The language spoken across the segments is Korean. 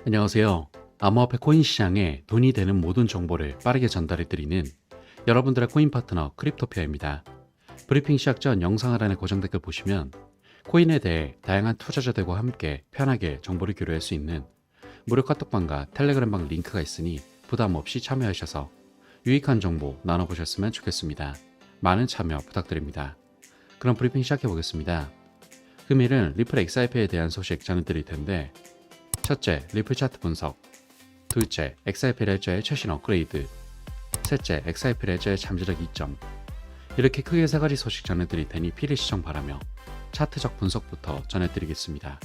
안녕하세요. 암호화폐 코인 시장에 돈이 되는 모든 정보를 빠르게 전달해드리는 여러분들의 코인 파트너 크립토피아입니다. 브리핑 시작 전 영상 하단의 고정 댓글 보시면 코인에 대해 다양한 투자자들과 함께 편하게 정보를 교류할 수 있는 무료 카톡방과 텔레그램방 링크가 있으니 부담 없이 참여하셔서 유익한 정보 나눠보셨으면 좋겠습니다. 많은 참여 부탁드립니다. 그럼 브리핑 시작해 보겠습니다. 금일은 리플 XRP에 대한 소식 전해드릴 텐데, 첫째, 리플 차트 분석. 둘째, XRP 레저의 최신 업그레이드. 셋째, XRP 레저의 잠재적 이점. 이렇게 크게 세 가지 소식 전해드릴 테니 필히 시청 바라며 차트적 분석부터 전해드리겠습니다.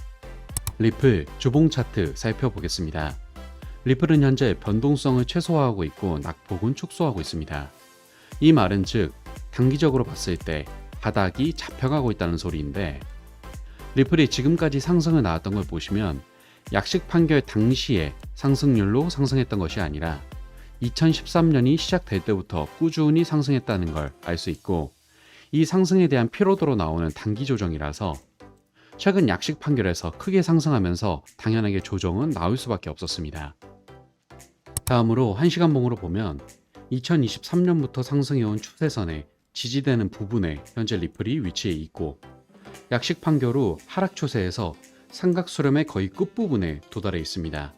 리플 주봉 차트 살펴보겠습니다. 리플은 현재 변동성을 최소화하고 있고 낙폭은 축소하고 있습니다. 이 말은 즉 단기적으로 봤을 때 바닥이 잡혀가고 있다는 소리인데, 리플이 지금까지 상승을 나왔던 걸 보시면 약식 판결 당시에 상승률로 상승했던 것이 아니라 2013년이 시작될 때부터 꾸준히 상승했다는 걸 알 수 있고, 이 상승에 대한 피로도로 나오는 단기 조정이라서 최근 약식 판결에서 크게 상승하면서 당연하게 조정은 나올 수밖에 없었습니다. 다음으로 1시간봉으로 보면 2023년부터 상승해온 추세선에 지지되는 부분에 현재 리플이 위치해 있고, 약식 판결 후 하락 추세에서 삼각 수렴의 거의 끝부분에 도달해 있습니다.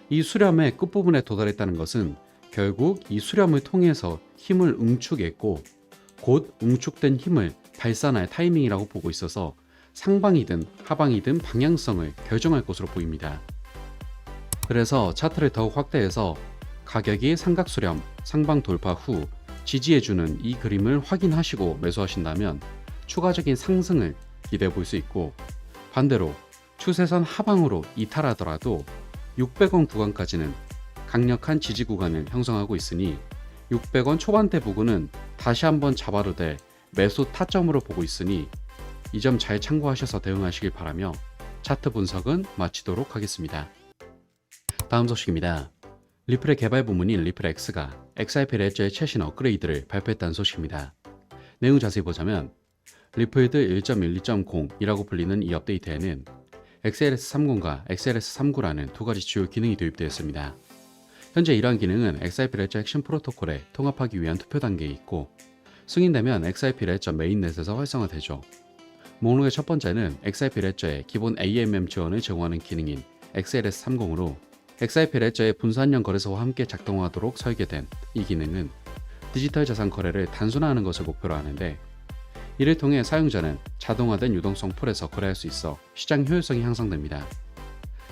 이 수렴의 끝부분에 도달했다는 것은 결국 이 수렴을 통해서 힘을 응축했고, 곧 응축된 힘을 발산할 타이밍이라고 보고 있어서 상방이든 하방이든 방향성을 결정할 것으로 보입니다. 그래서 차트를 더욱 확대해서 가격이 삼각 수렴, 상방 돌파 후 지지해주는 이 그림을 확인하시고 매수하신다면 추가적인 상승을 기대해 볼 수 있고, 반대로 추세선 하방으로 이탈하더라도 600원 구간까지는 강력한 지지 구간을 형성하고 있으니 600원 초반대 부근은 다시 한번 잡아도 될 매수 타점으로 보고 있으니 이 점 잘 참고하셔서 대응하시길 바라며 차트 분석은 마치도록 하겠습니다. 다음 소식입니다. 리플의 개발 부문인 리플X가 XRP 레저의 최신 업그레이드를 발표했다는 소식입니다. 내용 자세히 보자면 리플드 1.12.0이라고 불리는 이 업데이트에는 XLS30과 XLS39라는 두 가지 주요 기능이 도입되었습니다. 현재 이러한 기능은 XRP 레저 핵심 프로토콜에 통합하기 위한 투표 단계에 있고, 승인되면 XRP 레저 메인넷에서 활성화되죠. 목록의 첫 번째는 XRP 레저의 기본 AMM 지원을 제공하는 기능인 XLS30으로 XRP 레저의 분산형 거래소와 함께 작동하도록 설계된 이 기능은 디지털 자산 거래를 단순화하는 것을 목표로 하는데, 이를 통해 사용자는 자동화된 유동성 풀에서 거래할 수 있어 시장 효율성이 향상됩니다.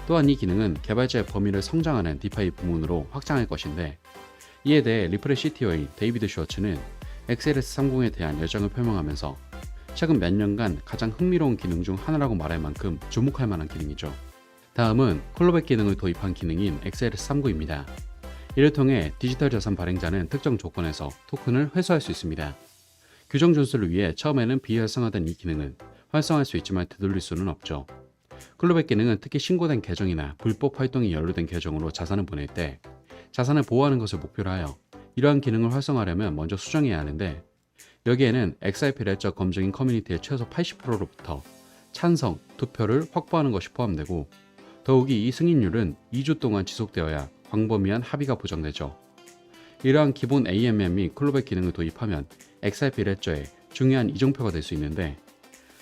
또한 이 기능은 개발자의 범위를 성장하는 디파이 부문으로 확장할 것인데, 이에 대해 리플의 CTO인 데이비드 슈워츠는 XLS30에 대한 열정을 표명하면서 최근 몇 년간 가장 흥미로운 기능 중 하나라고 말할 만큼 주목할 만한 기능이죠. 다음은 콜로백 기능을 도입한 기능인 XLS39입니다. 이를 통해 디지털 자산 발행자는 특정 조건에서 토큰을 회수할 수 있습니다. 규정 준수를 위해 처음에는 비활성화된 이 기능은 활성화할 수 있지만 되돌릴 수는 없죠. 클로백 기능은 특히 신고된 계정이나 불법 활동이 연루된 계정으로 자산을 보낼 때 자산을 보호하는 것을 목표로 하여 이러한 기능을 활성화하려면 먼저 수정해야 하는데, 여기에는 XRP 레저 검증인 커뮤니티의 최소 80%로부터 찬성, 투표를 확보하는 것이 포함되고, 더욱이 이 승인율은 2주 동안 지속되어야 광범위한 합의가 보장되죠. 이러한 기본 AMM 및 클로백 기능을 도입하면 XRP 레저의 중요한 이정표가 될 수 있는데,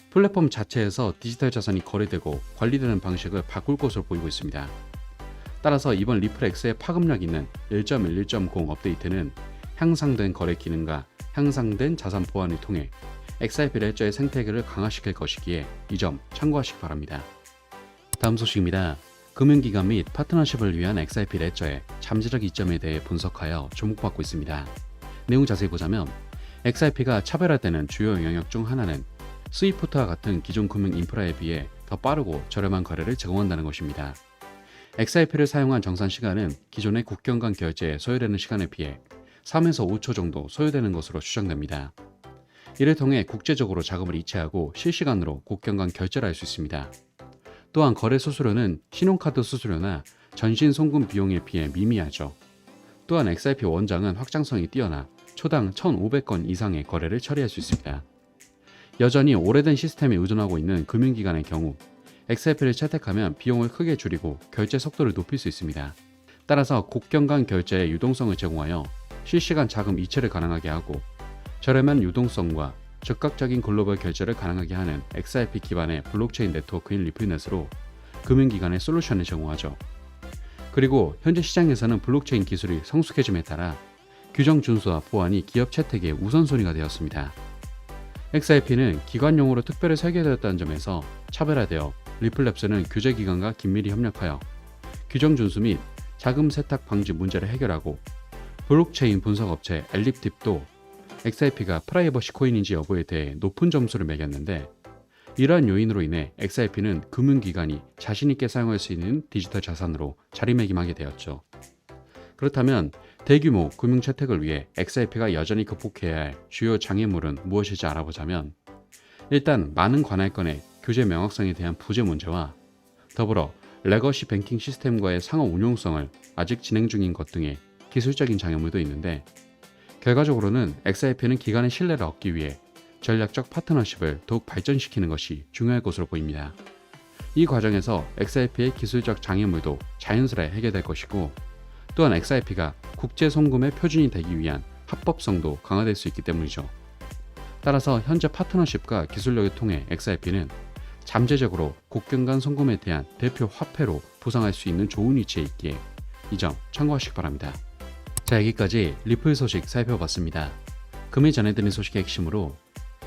플랫폼 자체에서 디지털 자산이 거래되고 관리되는 방식을 바꿀 것으로 보이고 있습니다. 따라서 이번 리플X의 파급력 있는 1.11.0 업데이트는 향상된 거래 기능과 향상된 자산 보안을 통해 XRP 레저의 생태계를 강화시킬 것이기에 이 점 참고하시기 바랍니다. 다음 소식입니다. 금융기관 및 파트너십을 위한 XRP 레저의 잠재적 이점에 대해 분석하여 주목받고 있습니다. 내용 자세히 보자면 XRP가 차별화되는 주요 영역 중 하나는 스위프트와 같은 기존 금융 인프라에 비해 더 빠르고 저렴한 거래를 제공한다는 것입니다. XRP를 사용한 정산 시간은 기존의 국경 간 결제에 소요되는 시간에 비해 3에서 5초 정도 소요되는 것으로 추정됩니다. 이를 통해 국제적으로 자금을 이체하고 실시간으로 국경 간 결제를 할 수 있습니다. 또한 거래 수수료는 신용카드 수수료나 전신 송금 비용에 비해 미미하죠. 또한 XRP 원장은 확장성이 뛰어나 초당 1,500건 이상의 거래를 처리할 수 있습니다. 여전히 오래된 시스템에 의존하고 있는 금융기관의 경우 XRP를 채택하면 비용을 크게 줄이고 결제 속도를 높일 수 있습니다. 따라서 국경 간 결제의 유동성을 제공하여 실시간 자금 이체를 가능하게 하고 저렴한 유동성과 즉각적인 글로벌 결제를 가능하게 하는 XRP 기반의 블록체인 네트워크인 리플넷으로 금융기관의 솔루션을 제공하죠. 그리고 현재 시장에서는 블록체인 기술이 성숙해짐에 따라 규정 준수와 보안이 기업 채택의 우선순위가 되었습니다. XRP는 기관용으로 특별히 설계되었다는 점에서 차별화되어 리플랩스는 규제기관과 긴밀히 협력하여 규정 준수 및 자금 세탁 방지 문제를 해결하고 블록체인 분석업체 엘립팁도 XRP가 프라이버시 코인인지 여부에 대해 높은 점수를 매겼는데 이러한 요인으로 인해 XRP는 금융기관이 자신있게 사용할 수 있는 디지털 자산으로 자리매김하게 되었죠. 그렇다면 대규모 금융 채택을 위해 XRP가 여전히 극복해야 할 주요 장애물은 무엇일지 알아보자면 일단 많은 관할권의 규제 명확성에 대한 부재 문제와 더불어 레거시 뱅킹 시스템과의 상호 운용성을 아직 진행 중인 것 등의 기술적인 장애물도 있는데 결과적으로는 XRP는 기관의 신뢰를 얻기 위해 전략적 파트너십을 더욱 발전시키는 것이 중요할 것으로 보입니다. 이 과정에서 XRP의 기술적 장애물도 자연스레 해결될 것이고 또한 XRP가 국제 송금의 표준이 되기 위한 합법성도 강화될 수 있기 때문이죠. 따라서 현재 파트너십과 기술력을 통해 XRP는 잠재적으로 국경 간 송금에 대한 대표 화폐로 부상할 수 있는 좋은 위치에 있기에 이 점 참고하시기 바랍니다. 자, 여기까지 리플 소식 살펴봤습니다. 금일 전해드린 소식의 핵심으로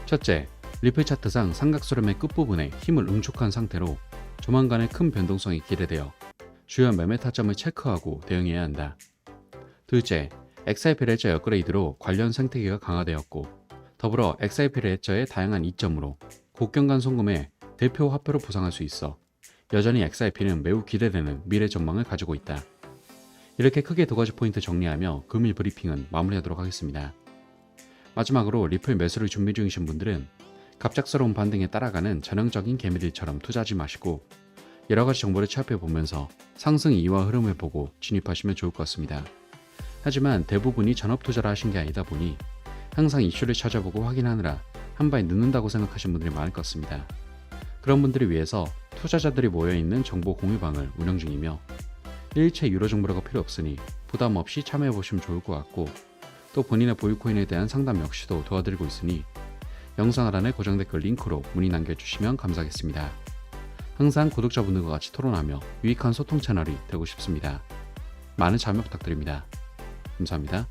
첫째, 리플 차트상 삼각수렴의 끝부분에 힘을 응축한 상태로 조만간의 큰 변동성이 기대되어 주요 매매 타점을 체크하고 대응해야 한다. 둘째, XRP 레저 업그레이드로 관련 생태계가 강화되었고 더불어 XRP 레저의 다양한 이점으로 국경 간 송금의 대표 화폐로 부상할 수 있어 여전히 XRP는 매우 기대되는 미래 전망을 가지고 있다. 이렇게 크게 두 가지 포인트 정리하며 금일 브리핑은 마무리하도록 하겠습니다. 마지막으로 리플 매수를 준비 중이신 분들은 갑작스러운 반등에 따라가는 전형적인 개미들처럼 투자하지 마시고 여러가지 정보를 취합해 보면서 상승 이유와 흐름을 보고 진입하시면 좋을 것 같습니다. 하지만 대부분이 전업 투자를 하신 게 아니다 보니 항상 이슈를 찾아보고 확인하느라 한 발 늦는다고 생각하시는 분들이 많을 것 같습니다. 그런 분들을 위해서 투자자들이 모여있는 정보 공유방을 운영 중이며 일체 유료 정보가 필요 없으니 부담 없이 참여해 보시면 좋을 것 같고 또 본인의 보유코인에 대한 상담 역시도 도와드리고 있으니 영상 하단에 고정 댓글 링크로 문의 남겨주시면 감사하겠습니다. 항상 구독자분들과 같이 토론하며 유익한 소통 채널이 되고 싶습니다. 많은 참여 부탁드립니다. 감사합니다.